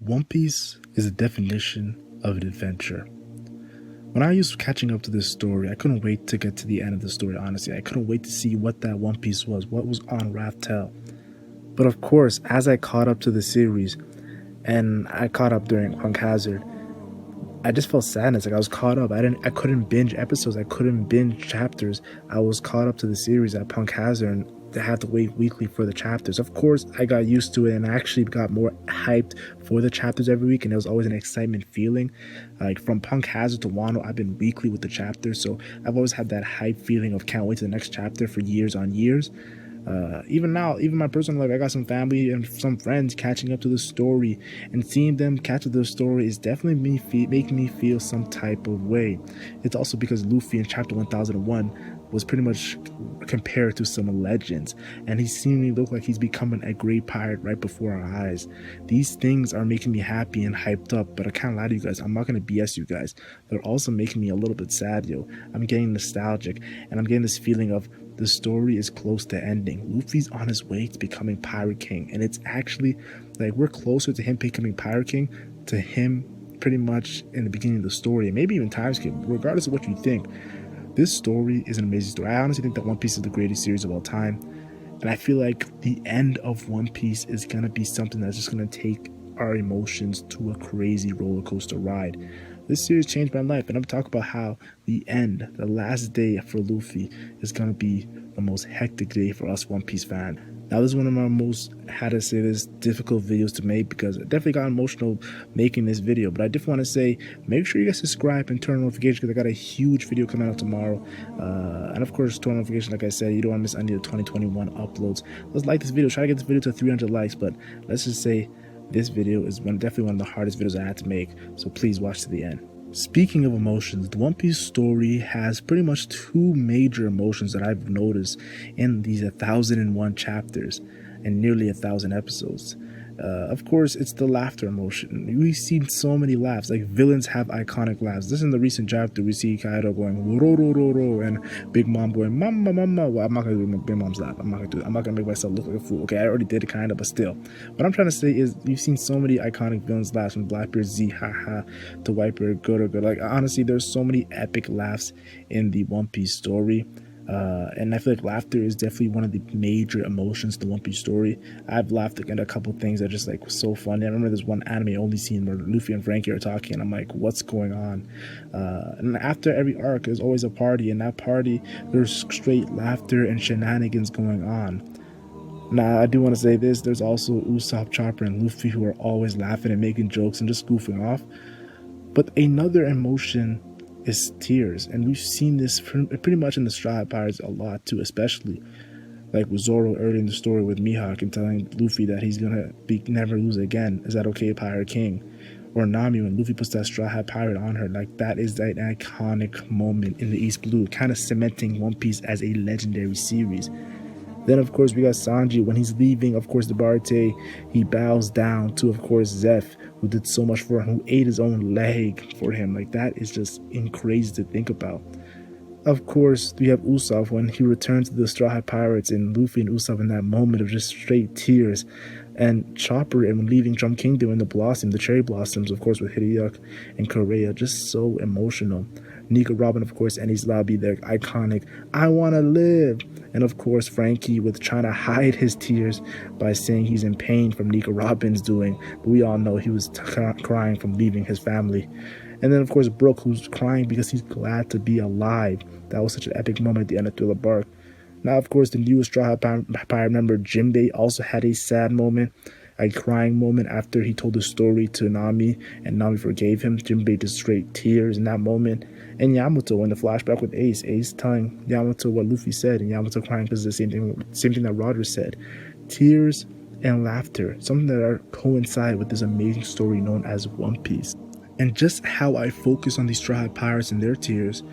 One Piece is a definition of an adventure. When I was catching up to this story, I couldn't wait to get to the end of the story, honestly. I couldn't wait to see what that One Piece was, what was on Raftel. But of course, as I caught up to the series, and I caught up during Punk Hazard, I just felt sadness. Like I was caught up. I couldn't binge episodes. I couldn't binge chapters. I was caught up to the series at Punk Hazard and I had to wait weekly for the chapters. Of course, I got used to it and I actually got more hyped for the chapters every week, and there was always an excitement feeling. Like from Punk Hazard to Wano, I've been weekly with the chapters, so I've always had that hype feeling of can't wait to the next chapter for years on years. Even now, even my personal life, I got some family and some friends catching up to the story, and seeing them catch up to the story is definitely making me feel some type of way. It's also because Luffy in chapter 1001 was pretty much compared to some legends, and he seemingly looked like he's becoming a great pirate right before our eyes. These things are making me happy and hyped up, but I can't lie to you guys, I'm not going to BS you guys. They're also making me a little bit sad, yo. I'm getting nostalgic, and I'm getting this feeling of the story is close to ending. Luffy's on his way to becoming Pirate King, and it's actually like we're closer to him becoming Pirate King to him pretty much in the beginning of the story, and maybe even time skip. Regardless of what you think, this story is an amazing story. I honestly think that One Piece is the greatest series of all time, and I feel like the end of One Piece is gonna be something that's just gonna take our emotions to a crazy roller coaster ride. This series changed my life, and I'm talking about how the end, the last day for Luffy, is going to be the most hectic day for us One Piece fans. Now, this is one of my most, how to say this, difficult videos to make, because I definitely got emotional making this video, but I definitely want to say, make sure you guys subscribe and turn on notifications, because I got a huge video coming out tomorrow, and of course, turn on notifications, like I said, you don't want to miss any of the 2021 uploads. Let's like this video, try to get this video to 300 likes, but let's just say, this video is definitely one of the hardest videos I had to make, so please watch to the end. Speaking of emotions, the One Piece story has pretty much two major emotions that I've noticed in these 1001 chapters and nearly 1,000 episodes. Of course, it's the laughter emotion. We've seen so many laughs, like villains have iconic laughs. This in the recent chapter, we see Kaido going ro ro ro ro and Big Mom going mama mama. Well, I'm not gonna do Big Mom's laugh. I'm not gonna do it. I'm not gonna make myself look like a fool. Okay, I already did it kind of, but still. What I'm trying to say is, you've seen so many iconic villains laughs, from Blackbeard Z ha ha to Whitebeard good or good. Like honestly, there's so many epic laughs in the One Piece story. And I feel like laughter is definitely one of the major emotions to the One Piece story. I've laughed at a couple things that just like was so funny. I remember there's one anime only scene where Luffy and Frankie are talking, and I'm like, what's going on? And after every arc, there's always a party, and that party, there's straight laughter and shenanigans going on. Now, I do want to say this, there's also Usopp, Chopper, and Luffy who are always laughing and making jokes and just goofing off. But another emotion is tears, and we've seen this pretty much in the Straw Hat Pirates a lot too, especially like with Zoro early in the story with Mihawk and telling Luffy that he's gonna never lose again. Is that okay, Pirate King? Or Nami when Luffy puts that Straw Hat Pirate on her. Like that is that iconic moment in the East Blue, kind of cementing One Piece as a legendary series. Then, of course, we got Sanji. When he's leaving, of course, the Barte, he bows down to, of course, Zeph, who did so much for him, who ate his own leg for him. Like, that is just crazy to think about. Of course, we have Usopp when he returns to the Straw Hat Pirates, and Luffy and Usopp in that moment of just straight tears. And Chopper and leaving Drum Kingdom in the cherry blossoms, of course, with Hideyoka and Korea, just so emotional. Nico Robin, of course, and his lobby, their iconic I wanna live. And of course, Frankie with trying to hide his tears by saying he's in pain from Nico Robin's doing, but we all know he was crying from leaving his family. And then of course Brook, who's crying because he's glad to be alive. That was such an epic moment at the end of Thriller Bark. Now of course the newest Straw Hat Pirate member Jinbei also had a sad moment, a crying moment after he told the story to Nami and Nami forgave him. Jinbei just straight tears in that moment. And Yamato in the flashback with Ace telling Yamato what Luffy said, and Yamato crying because of the same thing that Roger said. Tears and laughter, something that are coincide with this amazing story known as One Piece. And just how I focus on these Straw Hat Pirates and their tears,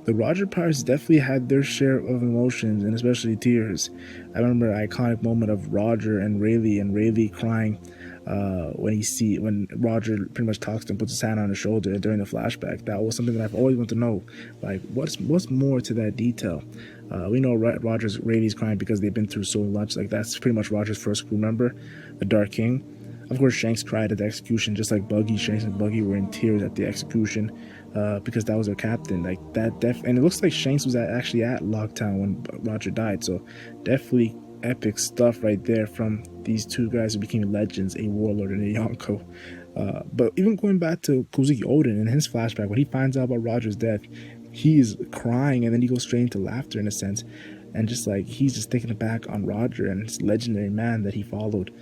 the Roger Pirates definitely had their share of emotions, and especially tears. I remember an iconic moment of Roger and Rayleigh crying when Roger pretty much talks to him, puts his hand on his shoulder during the flashback. That was something that I've always wanted to know. Like, what's more to that detail? We know Rayleigh's crying because they've been through so much. Like, that's pretty much Roger's first crew member, the Dark King. Of course, Shanks cried at the execution, just like Buggy. Shanks and Buggy were in tears at the execution because that was their captain. Like that, and it looks like Shanks was actually at Locktown when Roger died. So definitely epic stuff right there from these two guys who became legends, a Warlord and a Yonko. But even going back to Kozuki Oden and his flashback, when he finds out about Roger's death, he's crying and then he goes straight into laughter in a sense. And just like he's just thinking back on Roger and his legendary man that he followed.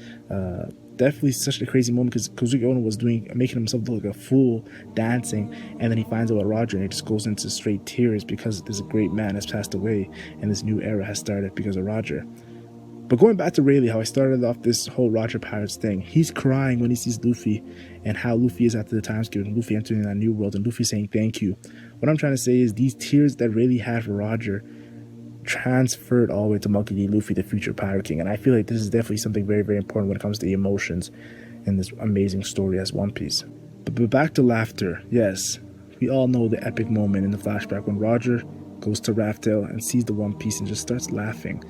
Definitely such a crazy moment because Kozuki Oden was making himself look like a fool dancing, and then he finds out about Roger and he just goes into straight tears because this great man has passed away and this new era has started because of Roger. But going back to Rayleigh, how I started off this whole Roger Pirates thing, he's crying when he sees Luffy and how Luffy is after the time skip and Luffy entering that new world and Luffy saying thank you. What I'm trying to say is these tears that Rayleigh had for Roger transferred all the way to Monkey D Luffy, the future Pirate King. And I feel like this is definitely something very, very important when it comes to emotions in this amazing story as One Piece. But back to laughter. Yes, we all know the epic moment in the flashback when Roger goes to Raftail and sees the One Piece and just starts laughing.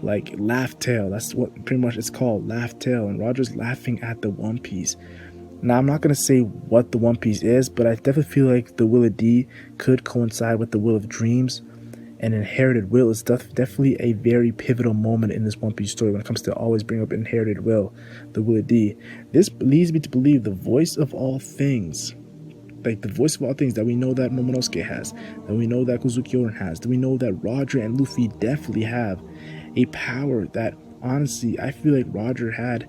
Like Laugh Tail, that's what pretty much it's called, Laugh Tail, and Roger's laughing at the One Piece. Now I'm not going to say what the One Piece is, but I definitely feel like the Will of D could coincide with the Will of Dreams. And Inherited Will is definitely a very pivotal moment in this One Piece story when it comes to always bring up Inherited Will, the Will of D. This leads me to believe the voice of all things, like the voice of all things that we know that Momonosuke has, that we know that Kozuki Oden has, that we know that Roger and Luffy definitely have, a power that honestly I feel like Roger had,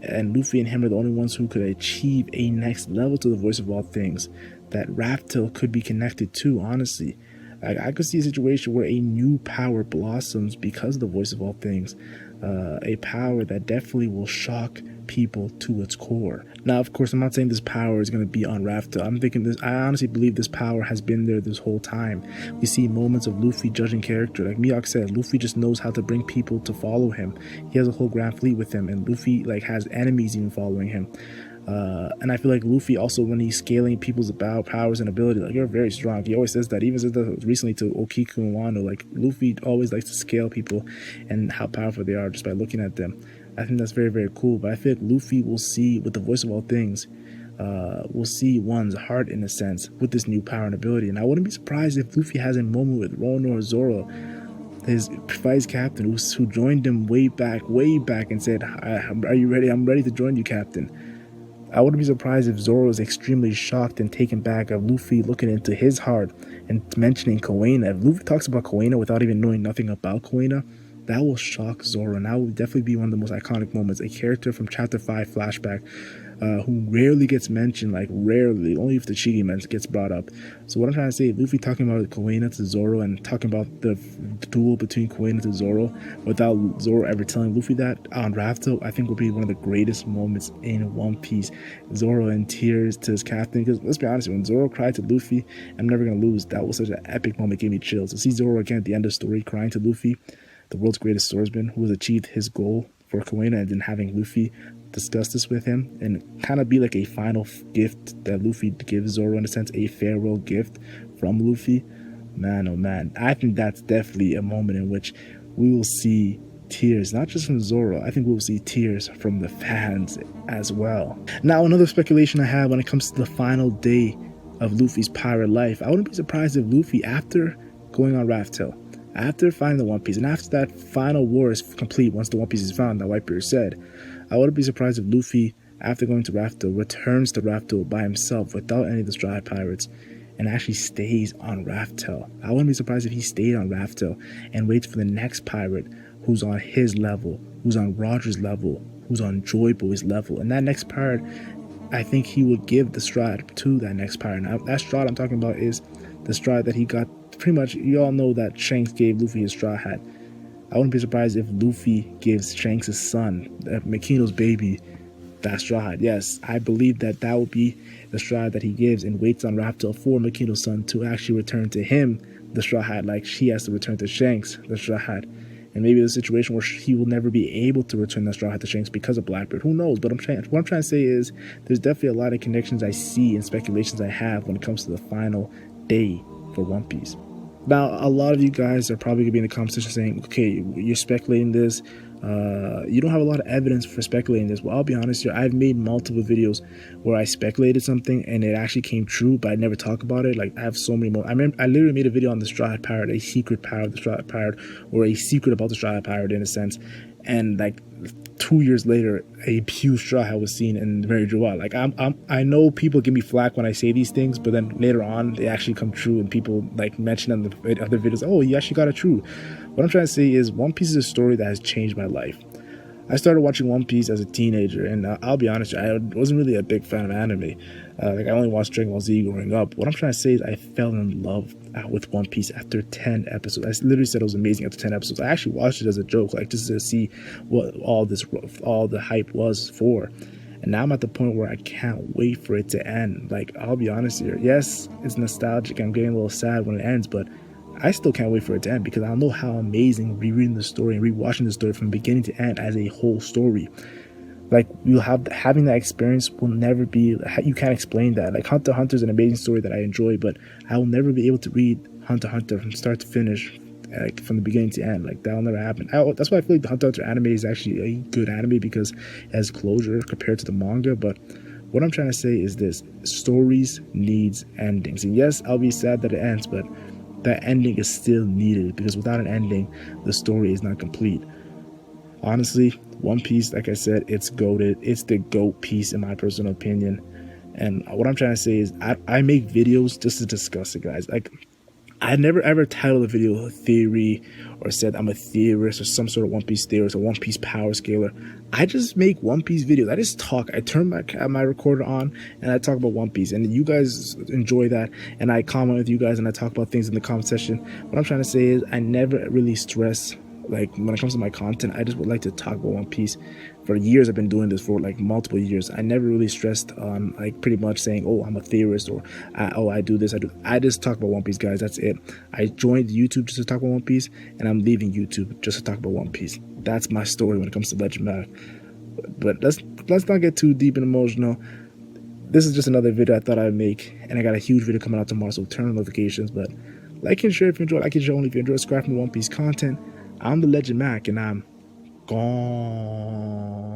and Luffy and him are the only ones who could achieve a next level to the voice of all things that Raftail could be connected to. Honestly, I could see a situation where a new power blossoms because of the voice of all things, a power that definitely will shock people to its core. Now, of course, I'm not saying this power is going to be on Raftail. I'm thinking this. I honestly believe this power has been there this whole time. We see moments of Luffy judging character. Like Miyok said, Luffy just knows how to bring people to follow him. He has a whole Grand Fleet with him, and Luffy like has enemies even following him. And I feel like Luffy also, when he's scaling people's powers and ability, like you're very strong. He always says that. Even said that recently to Okiku and Wano. Like Luffy always likes to scale people and how powerful they are just by looking at them. I think that's very, very cool. But I feel like Luffy will see, with the voice of all things, will see one's heart in a sense with this new power and ability. And I wouldn't be surprised if Luffy has a moment with Rono or Zoro, his vice captain, who joined him way back, and said, "Are you ready? I'm ready to join you, Captain." I wouldn't be surprised if Zoro is extremely shocked and taken back of Luffy looking into his heart and mentioning Kuwait. If Luffy talks about Kuwait without even knowing nothing about Kuwait, that will shock Zoro, and that will definitely be one of the most iconic moments. A character from Chapter 5 flashback who rarely gets mentioned, like rarely, only if the Chigi gets brought up. So what I'm trying to say, Luffy talking about Kuwait to Zoro and talking about the duel between Kuwait to Zoro without Zoro ever telling Luffy that on Raftail, I think will be one of the greatest moments in One Piece. Zoro in tears to his captain, because let's be honest, when Zoro cried to Luffy, I'm never gonna lose, that was such an epic moment, gave me chills. To see Zoro again at the end of the story crying to Luffy, the world's greatest swordsman who has achieved his goal for Kuwait, and then having Luffy discuss this with him and kind of be like a final gift that Luffy gives Zoro, in a sense, a farewell gift from Luffy. Man, oh man, I think that's definitely a moment in which we will see tears, not just from Zoro. I think we will see tears from the fans as well. Now, another speculation I have when it comes to the final day of Luffy's pirate life, I wouldn't be surprised if Luffy, after going on Raftail, after finding the One Piece, and after that final war is complete, once the One Piece is found, that Whitebeard said, I wouldn't be surprised if Luffy, after going to Raftail, returns to Raftail by himself without any of the Straw Hat Pirates and actually stays on Raftail. I wouldn't be surprised if he stayed on Raftail and waits for the next pirate who's on his level, who's on Roger's level, who's on Joy Boy's level. And that next pirate, I think he would give the Straw Hat to that next pirate. Now, that Straw Hat I'm talking about is the Straw Hat that he got. Pretty much, you all know that Shanks gave Luffy his Straw Hat. I wouldn't be surprised if Luffy gives Shanks' son, Makino's baby, that Straw Hat. Yes, I believe that that will be the Straw Hat that he gives and waits on Raftail for Makino's son to actually return to him the Straw Hat, like she has to return to Shanks the Straw Hat. And maybe the situation where he will never be able to return that Straw Hat to Shanks because of Blackbeard. Who knows? But what I'm trying to say is there's definitely a lot of connections I see and speculations I have when it comes to the final day for One Piece. Now, a lot of you guys are probably going to be in the comment section saying, okay, you're speculating this. You don't have a lot of evidence for speculating this. Well, I'll be honest here, I've made multiple videos where I speculated something and it actually came true, but I never talk about it. Like, I have so many more. I remember I literally made a video on the Straw Hat Pirate, a secret power of the Straw Hat Pirate, or a secret about the Straw Hat Pirate in a sense. And like 2 years later, a huge straw hat was seen in Mary Joelle. Like, I know people give me flack when I say these things, but then later on they actually come true, and people like mention on the other videos, oh, you actually got it true. What I'm trying to say is One Piece is a story that has changed my life. I started watching One Piece as a teenager, and I'll be honest, I wasn't really a big fan of anime. Like, I only watched Dragon Ball Z growing up. What I'm trying to say is I fell in love with One Piece after 10 episodes. I literally said it was amazing after 10 episodes. I actually watched it as a joke, like just to see what all the hype was for. And now I'm at the point where I can't wait for it to end. Like, I'll be honest here. Yes, it's nostalgic. I'm getting a little sad when it ends, but I still can't wait for it to end, because I know how amazing rereading the story and rewatching the story from beginning to end as a whole story. Like, you'll having that experience will never be, you can't explain that. Like, Hunter x Hunter is an amazing story that I enjoy, but I will never be able to read Hunter x Hunter from start to finish, like from the beginning to end. Like, that'll never happen. That's why I feel like the Hunter x Hunter anime is actually a good anime, because it has closure compared to the manga. But what I'm trying to say is this: stories needs endings. And yes, I'll be sad that it ends, but that ending is still needed, because without an ending, the story is not complete. Honestly, One Piece, like I said, it's goated. It's the GOAT piece in my personal opinion. And what I'm trying to say is I make videos just to discuss it, guys. Like, I never ever titled a video a theory or said I'm a theorist or some sort of One Piece theorist or One Piece power scaler. I just make One Piece videos. I just talk. I turn my recorder on and I talk about One Piece, and you guys enjoy that, and I comment with you guys and I talk about things in the comment section. What I'm trying to say is I never really stress, like, when it comes to my content, I just would like to talk about One Piece. For years, I've been doing this for like multiple years. I never really stressed on like pretty much saying, oh, I'm a theorist, or I do this, I just talk about One Piece, guys. That's it. I joined YouTube just to talk about One Piece, and I'm leaving YouTube just to talk about One Piece. That's my story when it comes to LegendMac. But let's not get too deep and emotional. This is just another video I thought I'd make, and I got a huge video coming out tomorrow, so turn on notifications. But like and share if you enjoy. Like and share only if you enjoy scrapping One Piece content. I'm the LegendMac, and I'm gone.